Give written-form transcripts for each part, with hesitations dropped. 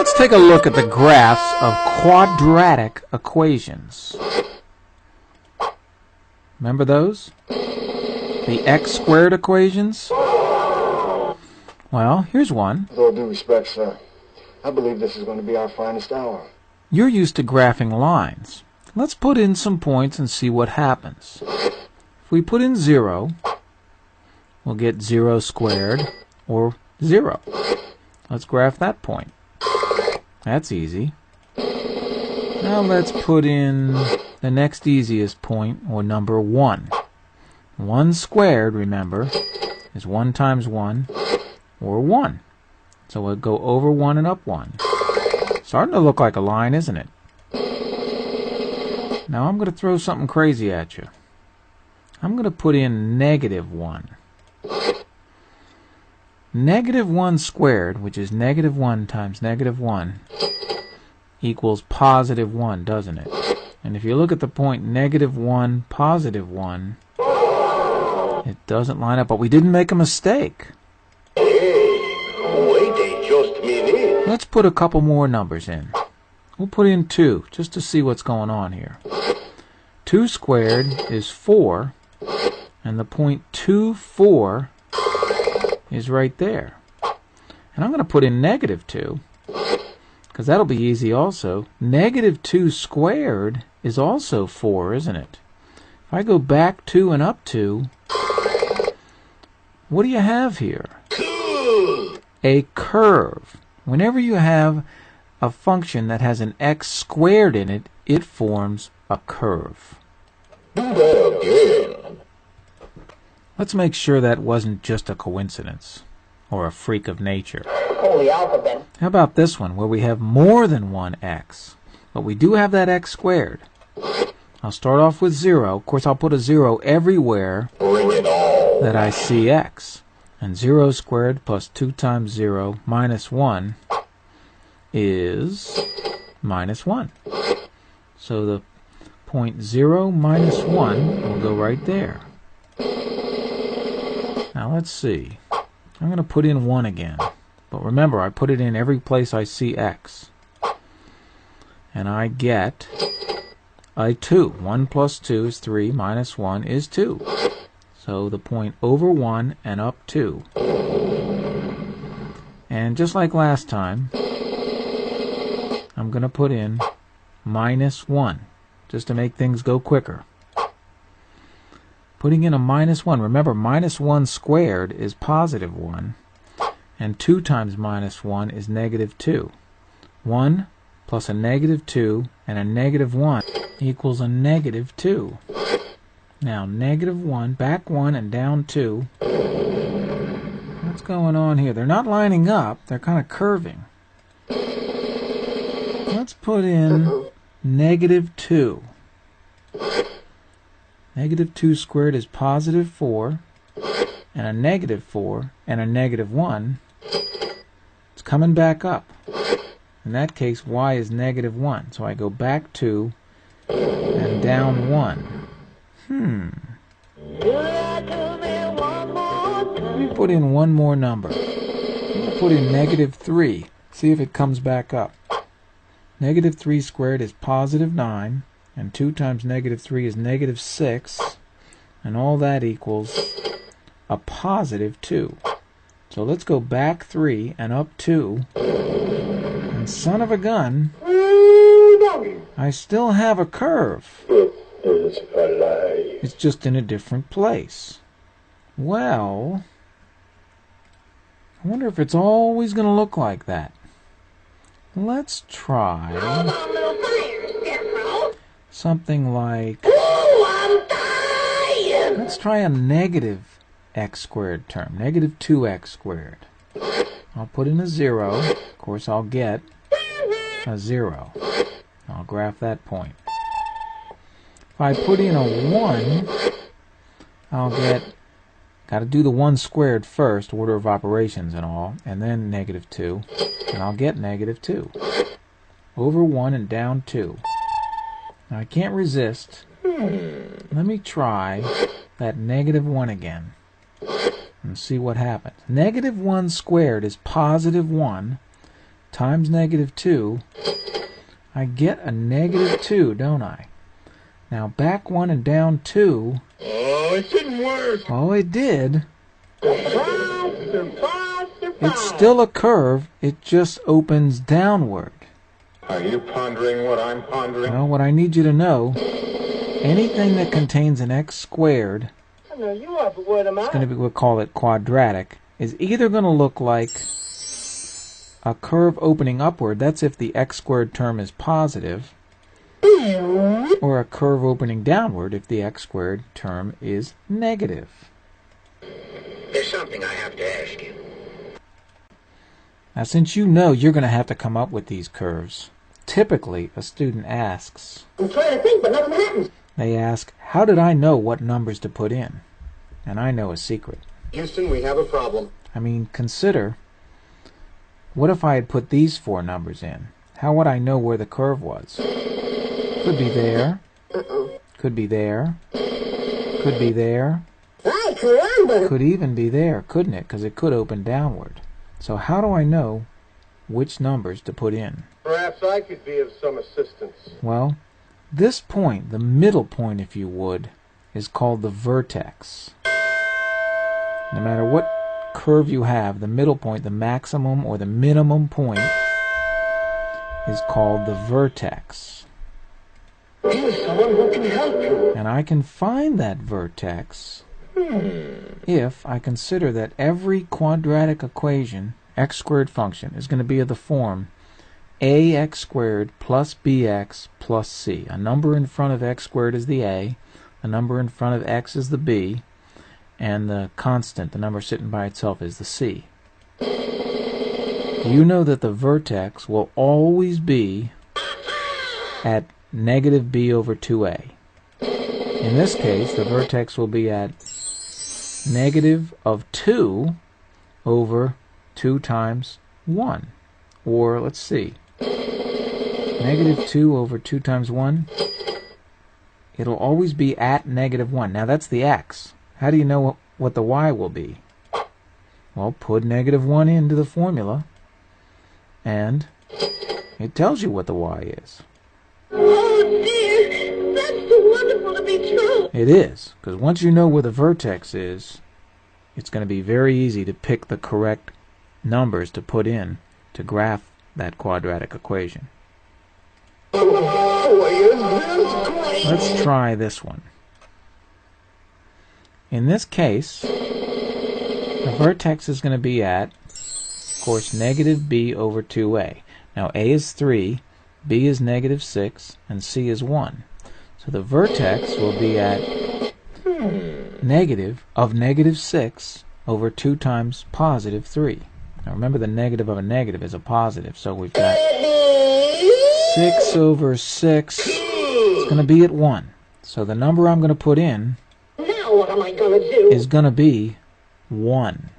let's take a look at the graphs of quadratic equations. Remember those? The x squared equations? Well, here's one. With all due respect, sir, I believe this is going to be our finest hour. You're used to graphing lines. Let's put in some points and see what happens. If we put in 0, we'll get 0 squared, or 0. Let's graph that point. That's easy. Now let's put in the next easiest point, or number 1. 1 squared, remember, is 1 times 1, or 1. So we'll go over 1 and up 1. Starting to look like a line, isn't it? Now I'm going to throw something crazy at you. I'm going to put in negative 1. Negative 1 squared, which is negative 1 times negative 1, equals positive 1, doesn't it? And if you look at the point negative 1, positive 1, it doesn't line up, but we didn't make a mistake. Let's put a couple more numbers in. We'll put in 2, just to see what's going on here. 2 squared is 4, and the point 2, 4 is right there. And I'm going to put in negative 2, because that'll be easy also. Negative 2 squared is also 4, isn't it? If I go back 2 and up 2, what do you have here? A curve. Whenever you have a function that has an x squared in it, it forms a curve. Let's make sure that wasn't just a coincidence or a freak of nature. Holy alphabet. How about this one, where we have more than one x, but we do have that x squared? I'll start off with 0. Of course, I'll put a 0 everywhere that I see x. And 0 squared plus 2 times 0 minus 1 is minus 1. So the point 0 minus 1 will go right there. Now let's see. I'm going to put in 1 again. But remember, I put it in every place I see x. And I get a 2. 1 plus 2 is 3, minus 1 is 2. So the point over 1 and up 2. And just like last time, I'm going to put in minus 1, just to make things go quicker. Putting in a minus 1. Remember, minus 1 squared is positive 1, and 2 times minus 1 is negative 2. 1 plus a negative 2 and a negative 1 equals a negative 2. Now, negative 1, back 1 and down 2. What's going on here? They're not lining up, they're kind of curving. Let's put in negative 2. Negative 2 squared is positive 4, and a negative 4, and a negative 1. It's coming back up. In that case, y is negative 1. So I go back 2 and down 1. Let me put in one more number. Put in negative 3. See if it comes back up. Negative 3 squared is positive 9, and 2 times negative 3 is negative 6, and all that equals a positive 2. So let's go back 3 and up 2, and son of a gun, I still have a curve. It's just in a different place. Well, I wonder if it's always going to look like that. Let's try something like, let's try a negative x squared term, negative 2x squared. I'll put in a 0. Of course, I'll get a 0. I'll graph that point. If I put in a 1, I'll get, got to do the 1 squared first, order of operations and all, and then negative 2, and I'll get negative 2. Over 1 and down 2. Now I can't resist. Let me try that negative 1 again and see what happens. Negative 1 squared is positive 1, times negative 2, I get a negative 2, don't I? Now back 1 and down 2. Oh, it didn't work. Oh, it did. Surprise. It's still a curve, it just opens downward. Are you pondering what I'm pondering? Well, what I need you to know, anything that contains an x squared, I know you are, but what am I? it's going to be, we'll call it quadratic, is either going to look like a curve opening upward, that's if the x squared term is positive, or a curve opening downward if the x squared term is negative. There's something I have to ask you. Now, since you know you're going to have to come up with these curves, typically a student asks, I'm trying to think, but nothing happens. they ask, how did I know what numbers to put in? And I know a secret. Houston, we have a problem. I mean, consider, what if I had put these 4 numbers in? How would I know where the curve was? Could be there, could be there, could be there, Ay, caramba! could even be there, couldn't it? Because it could open downward. So how do I know which numbers to put in? Perhaps I could be of some assistance. Well, this point, the middle point if you would, is called the vertex. No matter what curve you have, the middle point, the maximum or the minimum point, is called the vertex. Here's someone who can help you. And I can find that vertex if I consider that every quadratic equation, x squared function, is going to be of the form ax squared plus bx plus c. A number in front of x squared is the a number in front of x is the b, and the constant, the number sitting by itself, is the c. You know that the vertex will always be at negative b over 2a. In this case, the vertex will be at negative of 2 over 2 times 1. Or, let's see, negative 2 over 2 times 1, it'll always be at negative 1. Now that's the x. How do you know what the y will be? Well, put negative 1 into the formula, and it tells you what the y is. Oh, dear. That's too wonderful to be true. It is, because once you know where the vertex is, it's going to be very easy to pick the correct numbers to put in to graph that quadratic equation. Oh, is this great? Let's try this one. In this case, the vertex is going to be at, of course, negative b over 2a. Now a is 3, b is negative 6, and c is 1. So the vertex will be at negative of negative 6 over 2 times positive 3. Now remember, the negative of a negative is a positive, so we've got 6 over 6. It's going to be at 1. So the number I'm going to put in Now what am I going to do? is going to be 1.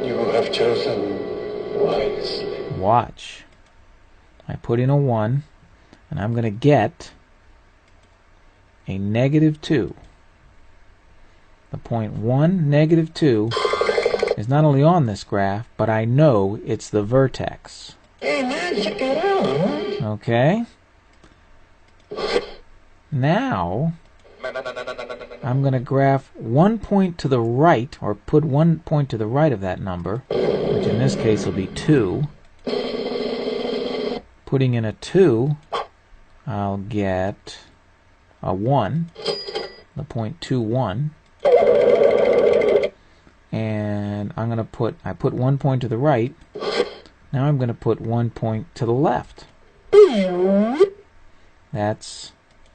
You have chosen wisely. Watch. I put in a 1, and I'm going to get a negative 2. The point 1, negative 2 is not only on this graph, but I know it's the vertex. Hey, man, check it out. Okay? Now, I'm going to graph one point to the right, or put one point to the right of that number, which in this case will be 2. Putting in a 2, I'll get a 1, the point 2, 1. And I'm going to put, I put 1 point to the right. Now I'm going to put 1 point to the left. That's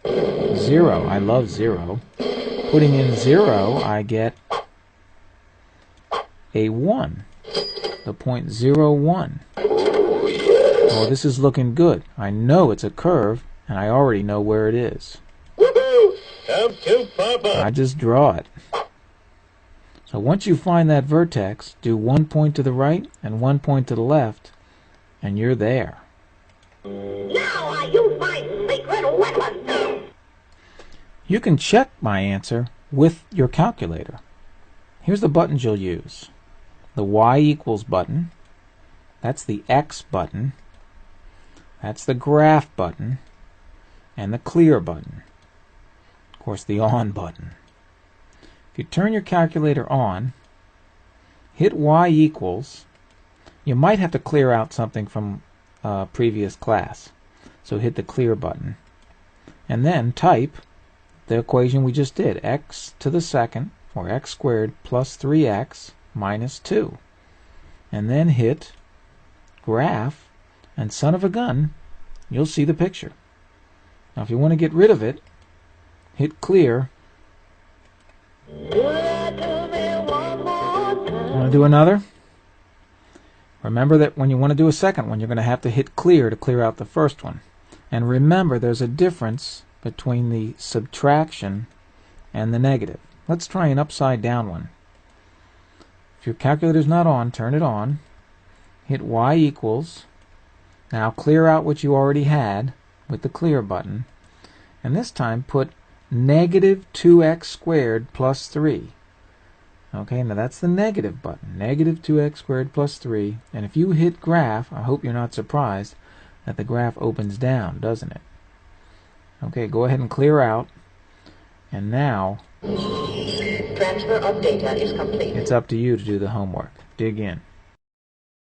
0. I love 0. Putting in 0, I get a 1. The point 0, 1. Oh, this is looking good. I know it's a curve, and I already know where it is. Woohoo! Time to Papa. I just draw it. So once you find that vertex, do 1 point to the right and 1 point to the left, and you're there. Now I use my secret weapon. You can check my answer with your calculator. Here's the buttons you'll use. The y equals button. That's the X button. That's the graph button. And the clear button. Of course, the on button. If you turn your calculator on, hit Y equals, you might have to clear out something from previous class. So hit the clear button. And then type the equation we just did, x to the second, or x squared plus 3x minus 2. And then hit graph, and son of a gun, you'll see the picture. Now if you want to get rid of it, hit clear. Want to do another? Remember that when you want to do a second one, you're going to have to hit clear to clear out the first one. And remember, there's a difference between the subtraction and the negative. Let's try an upside down one. If your calculator's not on, turn it on. Hit Y equals. Now clear out what you already had with the clear button. And this time put negative 2x squared plus 3. Okay, now that's the negative button. Negative 2x squared plus 3. And if you hit graph, I hope you're not surprised that the graph opens down, doesn't it? Okay, go ahead and clear out. And now, transfer of data is complete. It's up to you to do the homework. Dig in.